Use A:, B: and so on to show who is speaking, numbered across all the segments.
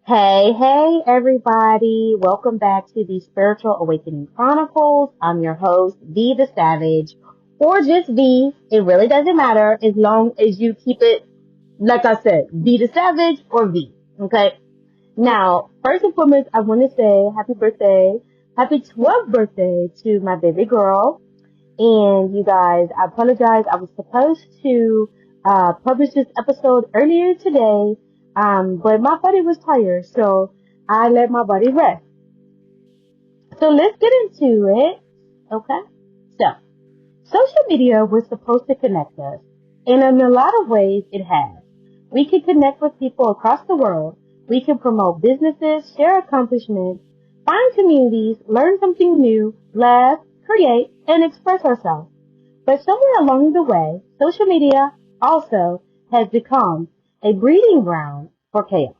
A: Hey, hey, everybody. Welcome back to the Spiritual Awakening Chronicles. I'm your host, V the Savage, or just V. It really doesn't matter as long as you keep it, like I said, V the Savage or V. Okay? Now, first and foremost, I want to say happy birthday, happy 12th birthday to my baby girl. And you guys, I apologize. I was supposed to publish this episode earlier today, but my body was tired, so I let my body rest. So let's get into it, okay? So, social media was supposed to connect us, and in a lot of ways, it has. We can connect with people across the world. We can promote businesses, share accomplishments, find communities, learn something new, laugh, create, and express ourselves. But somewhere along the way, social media also has become a breeding ground for chaos.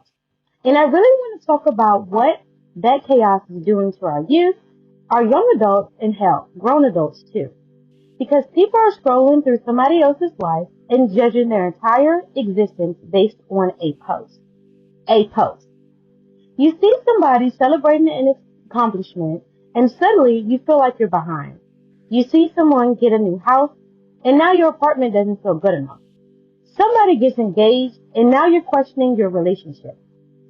A: And I really want to talk about what that chaos is doing to our youth, our young adults, and hell, grown adults too. Because people are scrolling through somebody else's life and judging their entire existence based on a post. A post. You see somebody celebrating an accomplishment and suddenly you feel like you're behind. You see someone get a new house and now your apartment doesn't feel good enough. Somebody gets engaged and now you're questioning your relationship.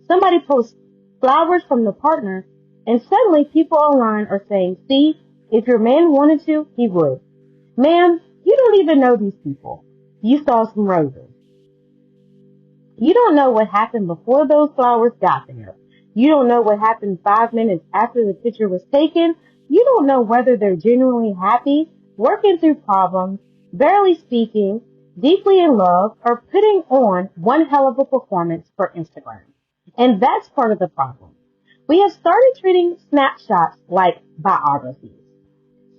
A: Somebody posts flowers from the partner and suddenly people online are saying, see, if your man wanted to, he would. Ma'am, you don't even know these people. You saw some roses. You don't know what happened before those flowers got there. You don't know what happened 5 minutes after the picture was taken. You don't know whether they're genuinely happy, working through problems, barely speaking, deeply in love, or putting on one hell of a performance for Instagram. And that's part of the problem. We have started treating snapshots like biographies.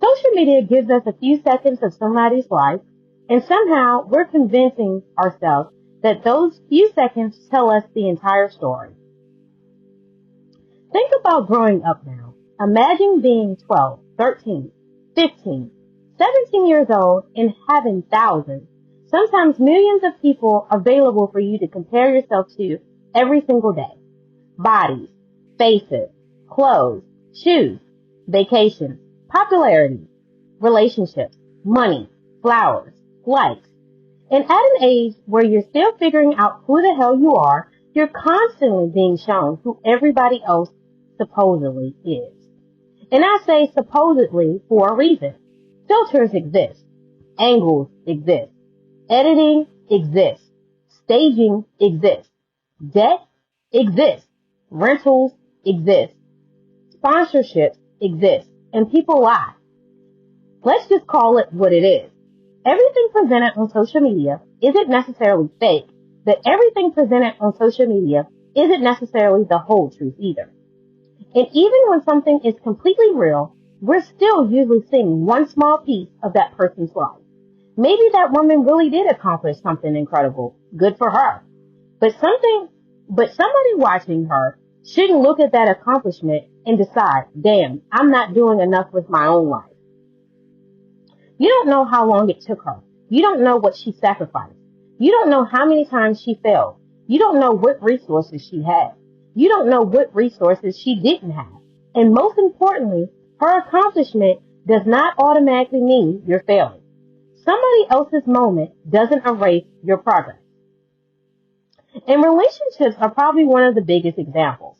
A: Social media gives us a few seconds of somebody's life, and somehow we're convincing ourselves that those few seconds tell us the entire story. Think about growing up now. Imagine being 12, 13, 15, 17 years old and having thousands, sometimes millions of people available for you to compare yourself to every single day. Bodies, faces, clothes, shoes, vacations, popularity, relationships, money, flowers, likes. And at an age where you're still figuring out who the hell you are, you're constantly being shown who everybody else supposedly is. And I say supposedly for a reason. Filters exist. Angles exist. Editing exists. Staging exists. Debt exists. Rentals exist. Sponsorships exist. And people lie. Let's just call it what it is. Everything presented on social media isn't necessarily fake, but everything presented on social media isn't necessarily the whole truth either. And even when something is completely real, we're still usually seeing one small piece of that person's life. Maybe that woman really did accomplish something incredible. Good for her. But somebody watching her shouldn't look at that accomplishment and decide, damn, I'm not doing enough with my own life. You don't know how long it took her. You don't know what she sacrificed. You don't know how many times she failed. You don't know what resources she had. You don't know what resources she didn't have. And most importantly, her accomplishment does not automatically mean you're failing. Somebody else's moment doesn't erase your progress. And relationships are probably one of the biggest examples.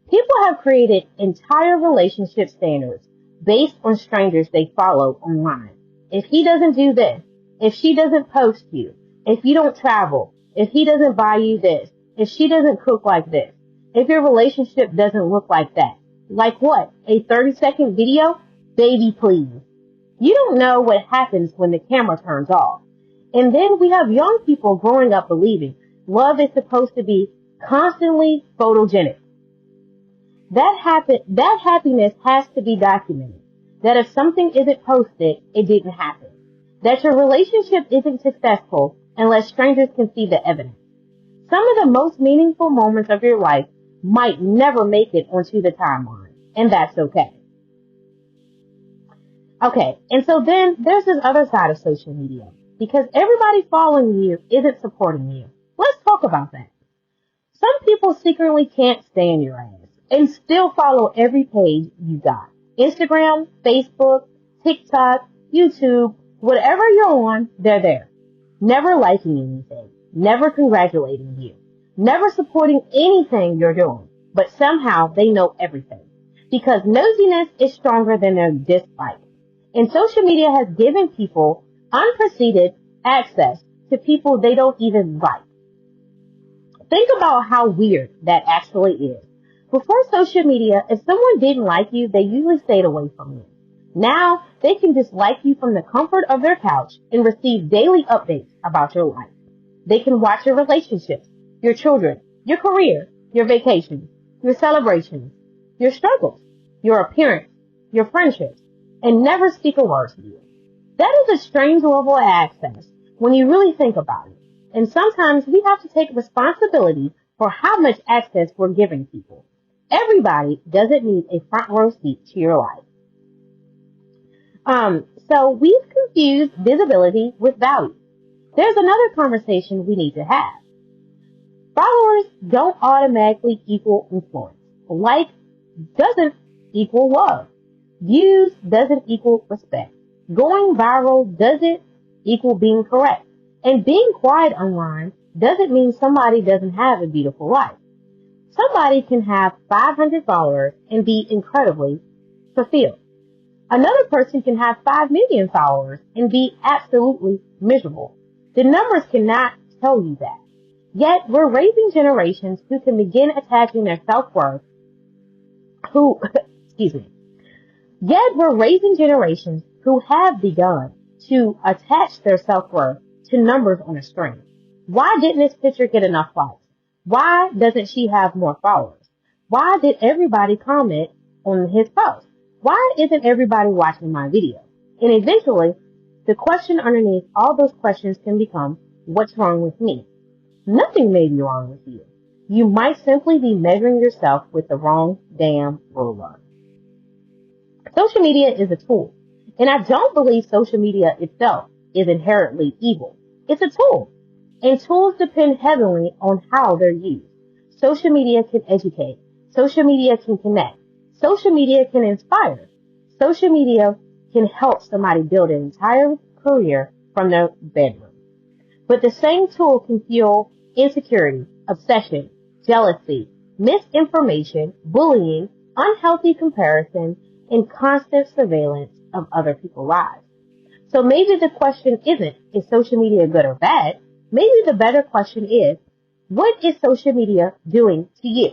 A: People have created entire relationship standards based on strangers they follow online. If he doesn't do this, if she doesn't post you, if you don't travel, if he doesn't buy you this, if she doesn't cook like this, if your relationship doesn't look like that. Like what? A 30-second video? Baby, please. You don't know what happens when the camera turns off. And then we have young people growing up believing love is supposed to be constantly photogenic. That happiness has to be documented. That if something isn't posted, it didn't happen. That your relationship isn't successful unless strangers can see the evidence. Some of the most meaningful moments of your life might never make it onto the timeline, and that's okay. Okay, and so then there's this other side of social media, because everybody following you isn't supporting you. Let's talk about that. Some people secretly can't stand your ass and still follow every page you got. Instagram, Facebook, TikTok, YouTube, whatever you're on, they're there. Never liking anything, never congratulating you, never supporting anything you're doing, but somehow they know everything. Because nosiness is stronger than their dislike. And social media has given people unpreceded access to people they don't even like. Think about how weird that actually is. Before social media, if someone didn't like you, they usually stayed away from you. Now, they can dislike you from the comfort of their couch and receive daily updates about your life. They can watch your relationships, your children, your career, your vacations, your celebrations, your struggles, your appearance, your friendships, and never speak a word to you. That is a strange level of access when you really think about it. And sometimes we have to take responsibility for how much access we're giving people. Everybody doesn't need a front row seat to your life. So we've confused visibility with value. There's another conversation we need to have. Followers don't automatically equal influence. Like doesn't equal love. Views doesn't equal respect. Going viral doesn't equal being correct. And being quiet online doesn't mean somebody doesn't have a beautiful life. Somebody can have 500 followers and be incredibly fulfilled. Another person can have 5 million followers and be absolutely miserable. The numbers cannot tell you that. Yet we're raising generations who can begin attaching their self-worth Yet we're raising generations who have begun to attach their self-worth to numbers on a screen. Why didn't this picture get enough likes? Why doesn't she have more followers? Why did everybody comment on his post? Why isn't everybody watching my video? And eventually, the question underneath all those questions can become, what's wrong with me? Nothing may be wrong with you. You might simply be measuring yourself with the wrong damn ruler. Social media is a tool, and I don't believe social media itself is inherently evil. It's a tool, and tools depend heavily on how they're used. Social media can educate. Social media can connect. Social media can inspire. Social media can help somebody build an entire career from their bedroom. But the same tool can fuel insecurity, obsession, jealousy, misinformation, bullying, unhealthy comparison, and constant surveillance of other people's lives. So maybe the question isn't, is social media good or bad? Maybe the better question is, what is social media doing to you?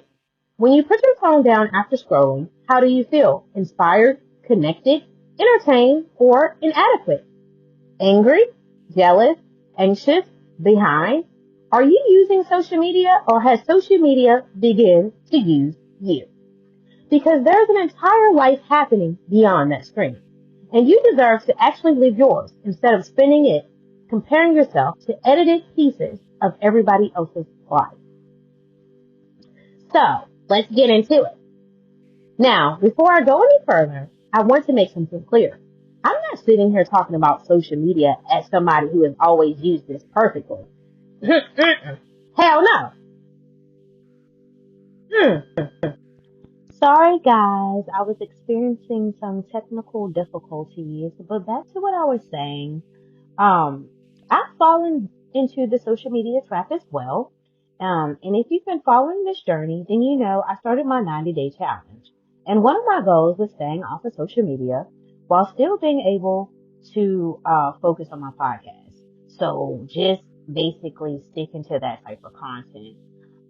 A: When you put your phone down after scrolling, how do you feel? Inspired, connected, entertained, or inadequate? Angry, jealous, anxious, behind? Are you using social media, or has social media begun to use you? Because there's an entire life happening beyond that screen. And you deserve to actually live yours instead of spending it comparing yourself to edited pieces of everybody else's life. So, let's get into it. Now, before I go any further, I want to make something clear. I'm not sitting here talking about social media as somebody who has always used this perfectly. Hell no. Sorry guys, I was experiencing some technical difficulties, but back to what I was saying. I've fallen into the social media trap as well. And if you've been following this journey, then you know I started my 90-day challenge. And one of my goals was staying off of social media while still being able to focus on my podcast. So just basically sticking to that type of content.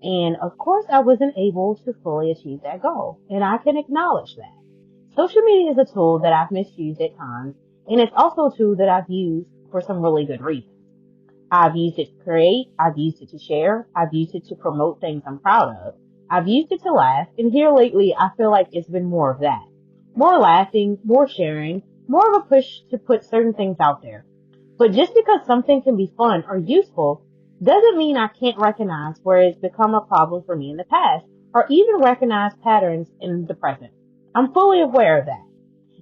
A: And of course, I wasn't able to fully achieve that goal. And I can acknowledge that. Social media is a tool that I've misused at times. And it's also a tool that I've used for some really good reasons. I've used it to create. I've used it to share. I've used it to promote things I'm proud of. I've used it to laugh. And here lately, I feel like it's been more of that. More laughing, more sharing, more of a push to put certain things out there. But just because something can be fun or useful doesn't mean I can't recognize where it's become a problem for me in the past or even recognize patterns in the present. I'm fully aware of that.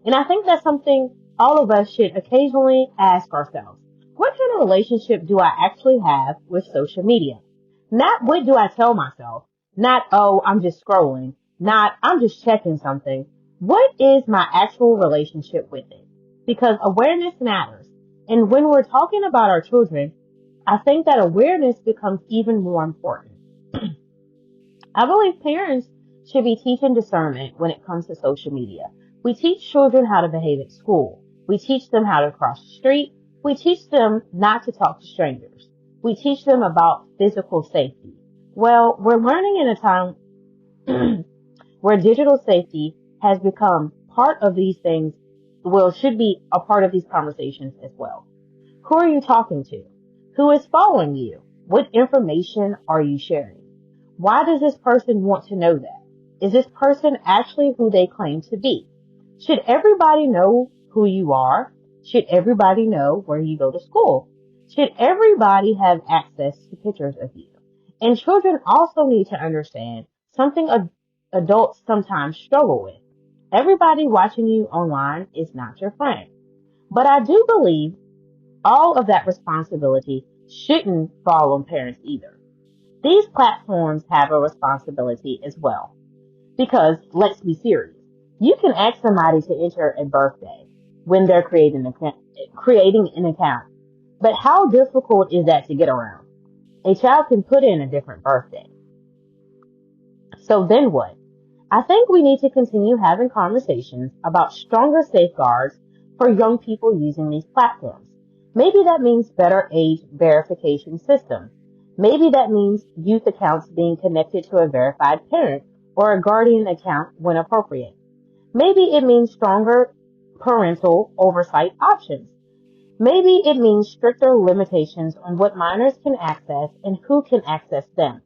A: And I think that's something all of us should occasionally ask ourselves. What kind of relationship do I actually have with social media? Not what do I tell myself? Not, oh, I'm just scrolling. Not, I'm just checking something. What is my actual relationship with it? Because awareness matters. And when we're talking about our children, I think that awareness becomes even more important. I believe parents should be teaching discernment when it comes to social media. We teach children how to behave at school. We teach them how to cross the street. We teach them not to talk to strangers. We teach them about physical safety. Well, we're learning in a time where digital safety has become part of these things, well, should be a part of these conversations as well. Who are you talking to? Who is following you? What information are you sharing? Why does this person want to know that? Is this person actually who they claim to be? Should everybody know who you are? Should everybody know where you go to school? Should everybody have access to pictures of you? And children also need to understand something adults sometimes struggle with. Everybody watching you online is not your friend. But I do believe all of that responsibility shouldn't fall on parents either. These platforms have a responsibility as well. Because let's be serious. You can ask somebody to enter a birthday when they're creating an account. But how difficult is that to get around? A child can put in a different birthday. So then what? I think we need to continue having conversations about stronger safeguards for young people using these platforms. Maybe that means better age verification systems. Maybe that means youth accounts being connected to a verified parent or a guardian account when appropriate. Maybe it means stronger parental oversight options. Maybe it means stricter limitations on what minors can access and who can access them.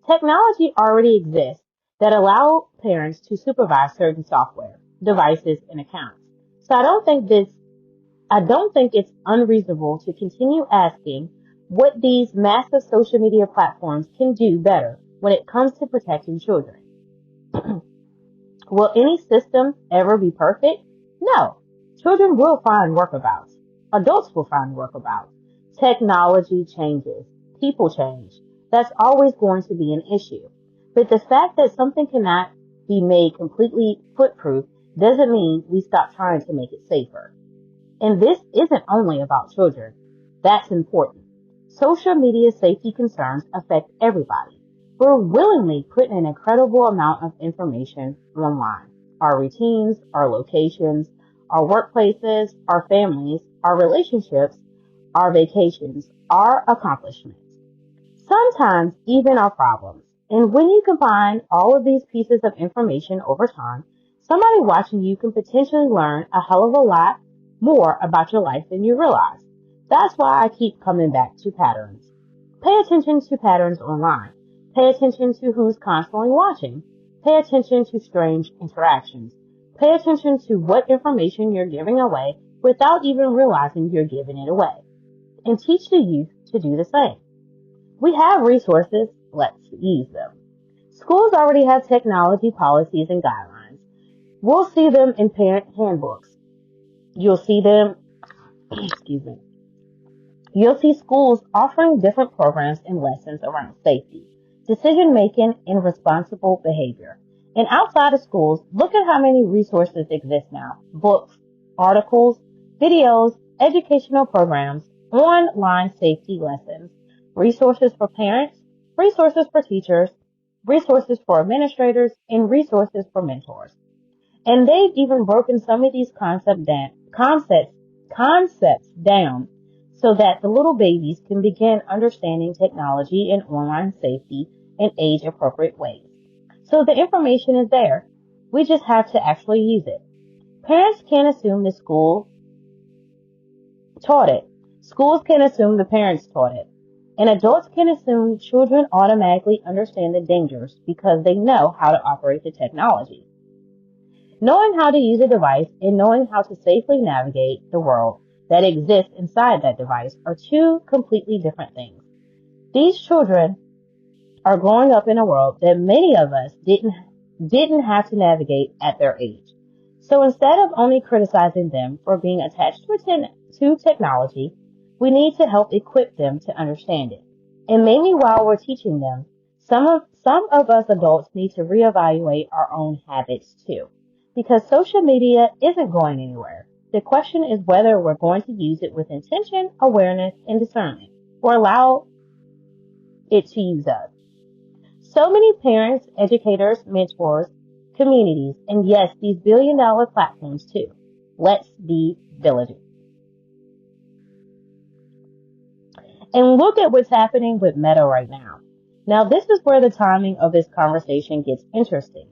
A: Technology already exists that allow parents to supervise certain software, devices, and accounts. So I don't think it's unreasonable to continue asking what these massive social media platforms can do better when it comes to protecting children. Will any system ever be perfect? No. Children will find workarounds. Adults will find workarounds. Technology changes. People change. That's always going to be an issue. But the fact that something cannot be made completely foolproof doesn't mean we stop trying to make it safer. And this isn't only about children. That's important. Social media safety concerns affect everybody. We're willingly putting an incredible amount of information online. Our routines, our locations, our workplaces, our families, our relationships, our vacations, our accomplishments. Sometimes even our problems. And when you combine all of these pieces of information over time, somebody watching you can potentially learn a hell of a lot more about your life than you realize. That's why I keep coming back to patterns. Pay attention to patterns online. Pay attention to who's constantly watching. Pay attention to strange interactions. Pay attention to what information you're giving away without even realizing you're giving it away. And teach the youth to do the same. We have resources, let's use them. Schools already have technology policies and guidelines. We'll see them in parent handbooks. You'll see them, excuse me, you'll see schools offering different programs and lessons around safety, decision making, and responsible behavior. And outside of schools, look at how many resources exist now. Books, articles, videos, educational programs, online safety lessons, resources for parents, resources for teachers, resources for administrators, and resources for mentors. And they've even broken some of these concepts down so that the little babies can begin understanding technology and online safety in age appropriate ways. So the information is there. We just have to actually use it. Parents can't assume the school taught it. Schools can assume the parents taught it. And adults can assume children automatically understand the dangers because they know how to operate the technology. Knowing how to use a device and knowing how to safely navigate the world that exists inside that device are two completely different things. These children are growing up in a world that many of us didn't have to navigate at their age. So instead of only criticizing them for being attached to technology, we need to help equip them to understand it. And maybe while we're teaching them, some of us adults need to reevaluate our own habits too. Because social media isn't going anywhere. The question is whether we're going to use it with intention, awareness, and discernment, or allow it to use us. So many parents, educators, mentors, communities, and yes, these billion-dollar platforms too. Let's be vigilant. And look at what's happening with Meta right now. Now, this is where the timing of this conversation gets interesting.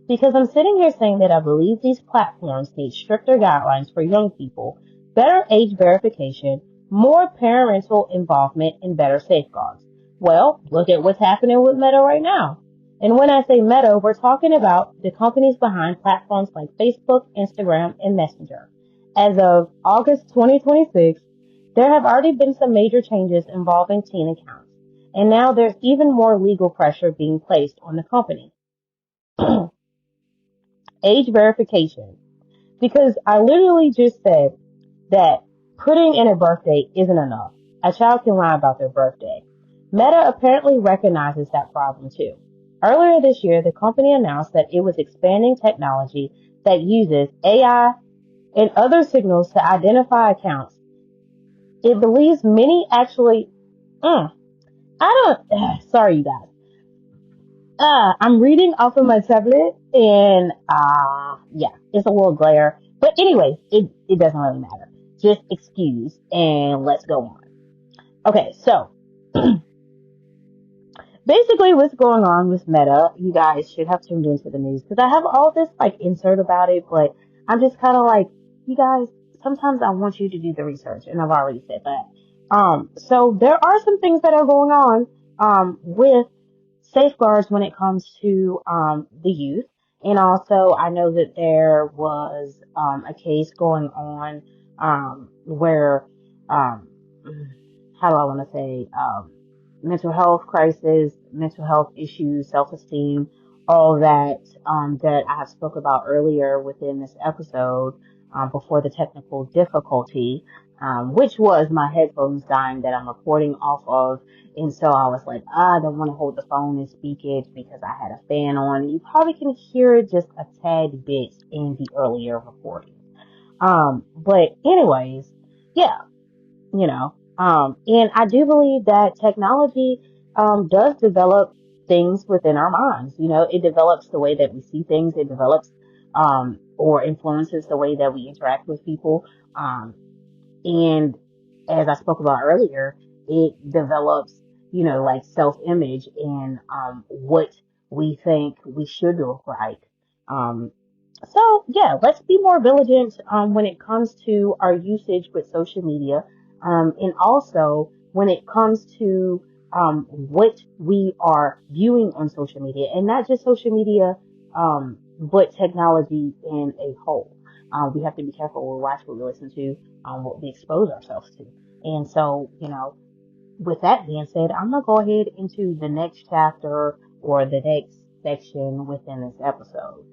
A: Because I'm sitting here saying that I believe these platforms need stricter guidelines for young people, better age verification, more parental involvement, and better safeguards. Well, look at what's happening with Meta right now. And when I say Meta, we're talking about the companies behind platforms like Facebook, Instagram, and Messenger. As of August 2026, there have already been some major changes involving teen accounts, and now there's even more legal pressure being placed on the company. Age verification. Because I literally just said that putting in a birthday isn't enough. A child can lie about their birthday. Meta apparently recognizes that problem too. Earlier this year, the company announced that it was expanding technology that uses AI and other signals to identify accounts. It believes many actually, sorry you guys. I'm reading off of my tablet and, yeah, it's a little glare. But anyway, it doesn't really matter. Just excuse and let's go on. Okay, so basically what's going on with Meta, you guys should have tuned into the news because I have all this like insert about it, but I'm just kind of like, you guys, sometimes I want you to do the research and I've already said that. So there are some things that are going on, with safeguards when it comes to, the youth. And also I know that there was, a case going on, where, um, how do I want to say, mental health crisis, mental health issues, self-esteem, all that, that I have spoke about earlier within this episode, before the technical difficulty, which was my headphones dying that I'm recording off of. And so I was like, I don't want to hold the phone and speak it because I had a fan on. You probably can hear it just a tad bit in the earlier recording. But anyways, yeah, you know, and I do believe that technology, does develop things within our minds. You know, it develops the way that we see things. It develops, or influences the way that we interact with people. And as I spoke about earlier, it develops, like self-image and, what we think we should look like. Um, so yeah, let's be more vigilant, when it comes to our usage with social media, and also when it comes to, what we are viewing on social media, and not just social media, but technology in a whole. We have to be careful what we watch, what we listen to, what we expose ourselves to. And so, with that being said, I'm gonna go ahead into the next chapter or the next section within this episode.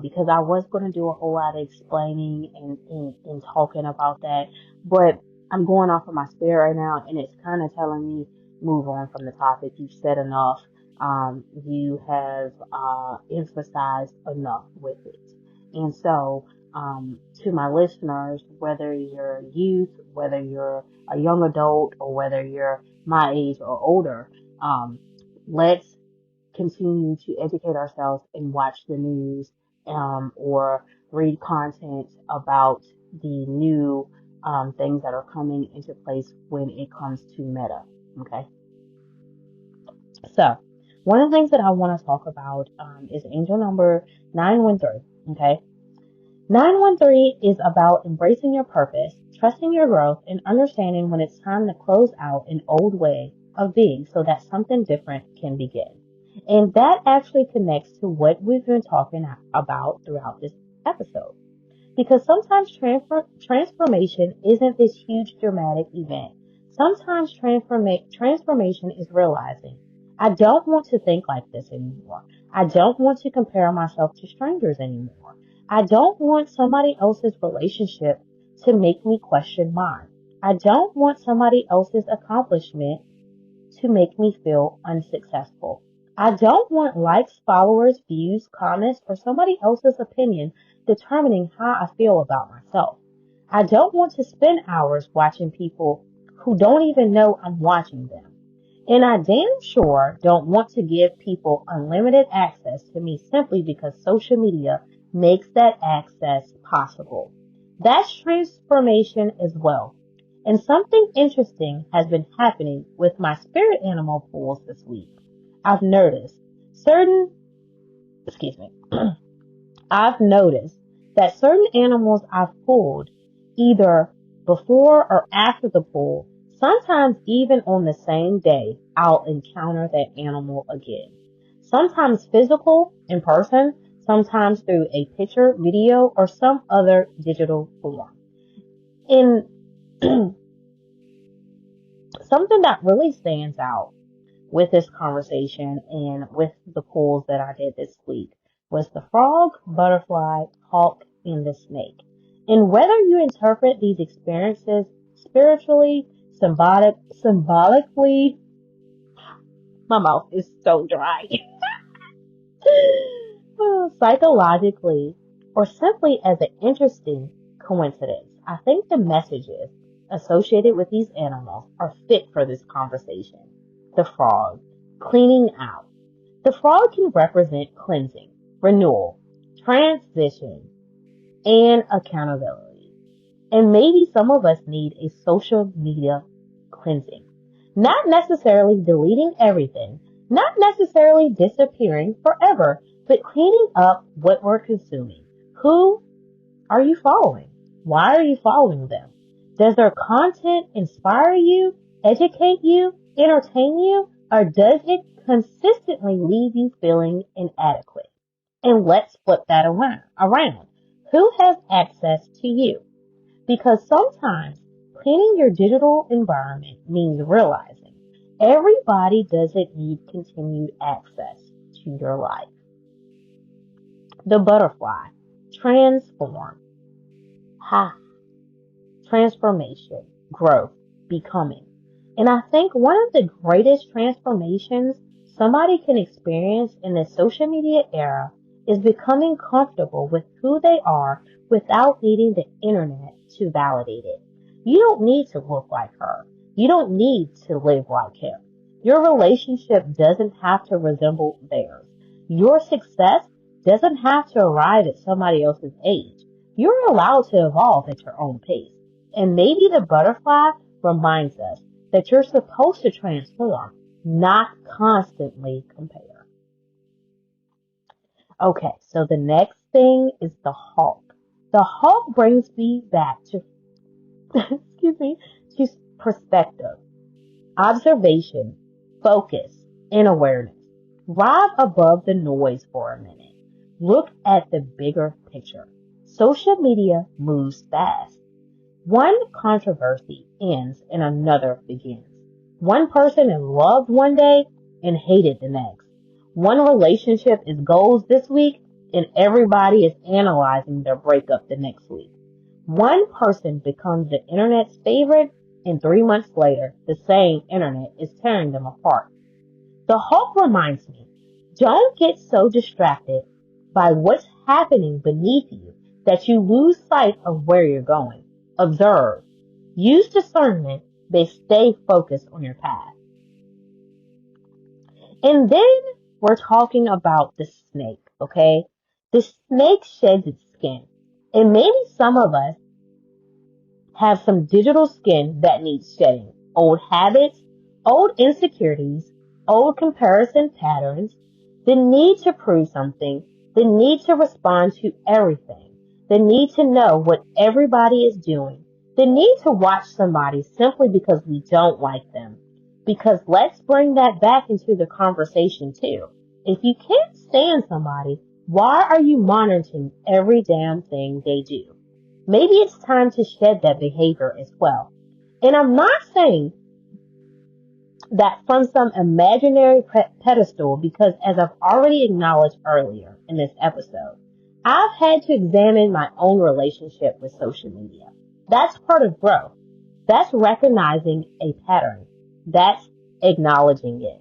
A: Because I was gonna do a whole lot of explaining and talking about that, but I'm going off of my spirit right now, and it's kind of telling me move on from the topic. You've said enough. You have, emphasized enough with it, and so, to my listeners, whether you're youth, whether you're a young adult, or whether you're my age or older, let's continue to educate ourselves and watch the news, or read content about the new, things that are coming into place when it comes to Meta. Okay. So one of the things that I want to talk about, is angel number 913. Okay. 913 is about embracing your purpose, trusting your growth, and understanding when it's time to close out an old way of being so that something different can begin. And that actually connects to what we've been talking about throughout this episode. Because sometimes transformation isn't this huge dramatic event. Sometimes transformation is realizing, I don't want to think like this anymore. I don't want to compare myself to strangers anymore. I don't want somebody else's relationship to make me question mine. I don't want somebody else's accomplishment to make me feel unsuccessful. I don't want likes, followers, views, comments, or somebody else's opinion determining how I feel about myself. I don't want to spend hours watching people who don't even know I'm watching them. And I damn sure don't want to give people unlimited access to me simply because social media makes that access possible. That's transformation as well. And something interesting has been happening with my spirit animal pools this week. I've noticed certain, excuse me, I've noticed that certain animals I've pulled either before or after the pull, sometimes even on the same day, I'll encounter that animal again. Sometimes physical, in person, sometimes through a picture, video, or some other digital form. In something that really stands out with this conversation and with the pulls that I did this week was the frog, butterfly, hawk, and the snake. And whether you interpret these experiences spiritually, symbolically, my mouth is so dry, psychologically, or simply as an interesting coincidence, I think the messages associated with these animals are fit for this conversation. The frog, cleaning out. The frog can represent cleansing, renewal, transition, and accountability. And maybe some of us need a social media cleansing. Not necessarily deleting everything, not necessarily disappearing forever, but cleaning up what we're consuming. Who are you following? Why are you following them? Does their content inspire you, educate you, entertain you, or does it consistently leave you feeling inadequate? And let's flip that around. Who has access to you? Because sometimes cleaning your digital environment means realizing everybody doesn't need continued access to your life. The butterfly, transform, ha, transformation, growth, becoming. And I think one of the greatest transformations somebody can experience in the social media era is becoming comfortable with who they are without needing the internet to validate it. You don't need to look like her. You don't need to live like him. Your relationship doesn't have to resemble theirs. Your success doesn't have to arrive at somebody else's age. You're allowed to evolve at your own pace. And maybe the butterfly reminds us that you're supposed to transform, not constantly compare. Okay, so the next thing is the hawk. The hawk brings me back to, excuse me, to perspective, observation, focus, and awareness. Rise above the noise for a minute. Look at the bigger picture. Social media moves fast. One controversy ends and another begins. One person is loved one day and hated the next. One relationship is goals this week and everybody is analyzing their breakup the next week. One person becomes the internet's favorite and 3 months later, the same internet is tearing them apart. The hope reminds me, don't get so distracted by what's happening beneath you that you lose sight of where you're going. Observe. Use discernment, but stay focused on your path. And then we're talking about the snake, okay? The snake sheds its skin. And maybe some of us have some digital skin that needs shedding. Old habits, old insecurities, old comparison patterns, the need to prove something, the need to respond to everything, the need to know what everybody is doing, the need to watch somebody simply because we don't like them. Because let's bring that back into the conversation too. If you can't stand somebody, why are you monitoring every damn thing they do? Maybe it's time to shed that behavior as well. And I'm not saying that from some imaginary pedestal because as I've already acknowledged earlier in this episode, I've had to examine my own relationship with social media. That's part of growth. That's recognizing a pattern. That's acknowledging it.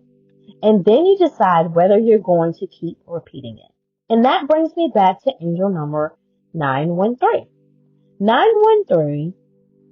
A: And then you decide whether you're going to keep repeating it. And that brings me back to angel number 913. 913,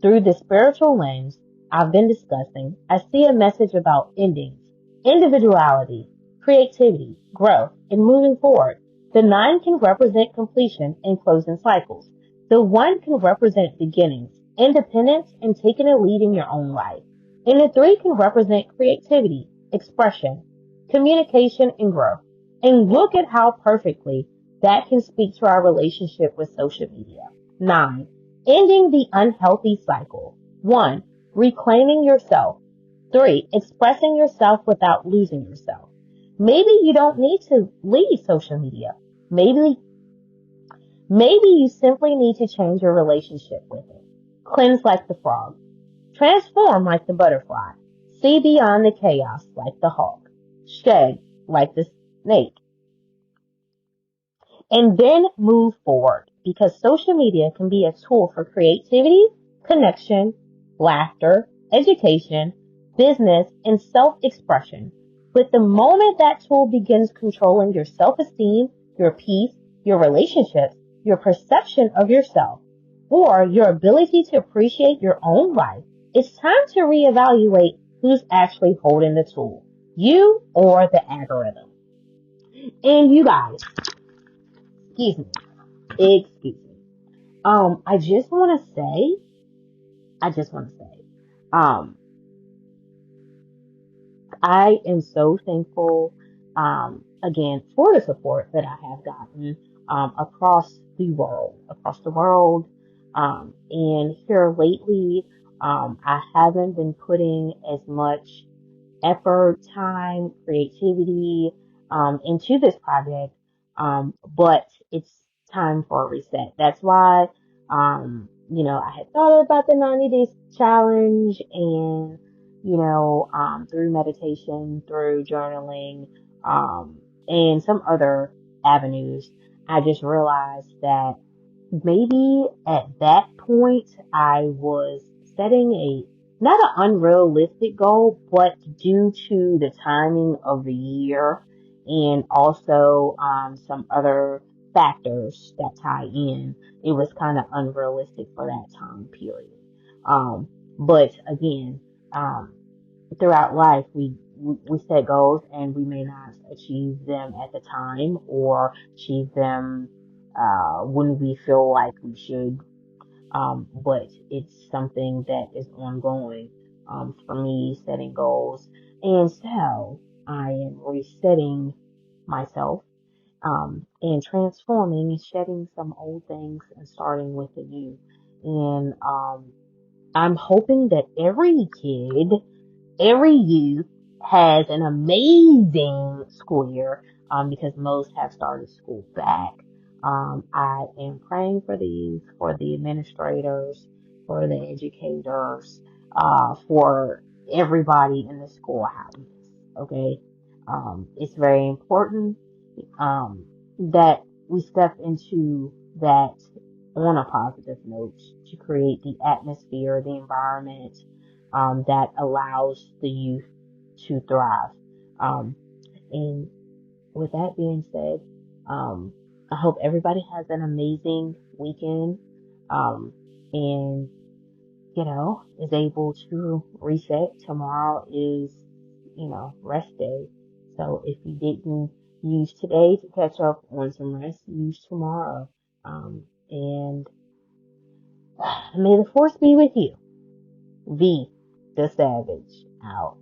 A: through the spiritual lens I've been discussing, I see a message about endings, individuality, creativity, growth, and moving forward. The 9 can represent completion and closing cycles. The 1 can represent beginnings, independence, and taking a lead in your own life. And the 3 can represent creativity, expression, communication, and growth. And look at how perfectly that can speak to our relationship with social media. 9. Ending the unhealthy cycle. 1. Reclaiming yourself. 3. Expressing yourself without losing yourself. Maybe you don't need to leave social media. Maybe you simply need to change your relationship with it. Cleanse like the frog. Transform like the butterfly. See beyond the chaos like the hawk. Shed like the snake. And then move forward, because social media can be a tool for creativity, connection, laughter, education, business, and self-expression. But the moment that tool begins controlling your self-esteem, your peace, your relationships, your perception of yourself, or your ability to appreciate your own life, it's time to reevaluate who's actually holding the tool, you or the algorithm. And you guys, excuse me. Excuse me. I just want to say, um, I am so thankful, again, for the support that I have gotten, across the world, and here lately, I haven't been putting as much effort, time, creativity, into this project. But it's time for a reset. That's why, I had thought about the 90 days challenge and, through meditation, through journaling, and some other avenues, I just realized that maybe at that point I was setting not an unrealistic goal, but due to the timing of the year and also some other factors that tie in, it was kind of unrealistic for that time period. But again, um, throughout life, we set goals and we may not achieve them at the time or achieve them when we feel like we should. But it's something that is ongoing. For me, setting goals, and so I am resetting myself, and transforming and shedding some old things and starting with the new. And I'm hoping that every youth has an amazing school year, because most have started school back. I am praying for the youth, for the administrators, for the educators, for everybody in the schoolhouse. Okay. It's very important, um, that we step into that on a positive note to create the atmosphere, the environment, that allows the youth to thrive. Um, and with that being said, um, I hope everybody has an amazing weekend, um, and, is able to reset. Tomorrow is, rest day. So if you didn't use today to catch up on some rest, use tomorrow. And may the force be with you. V, the Savage, out.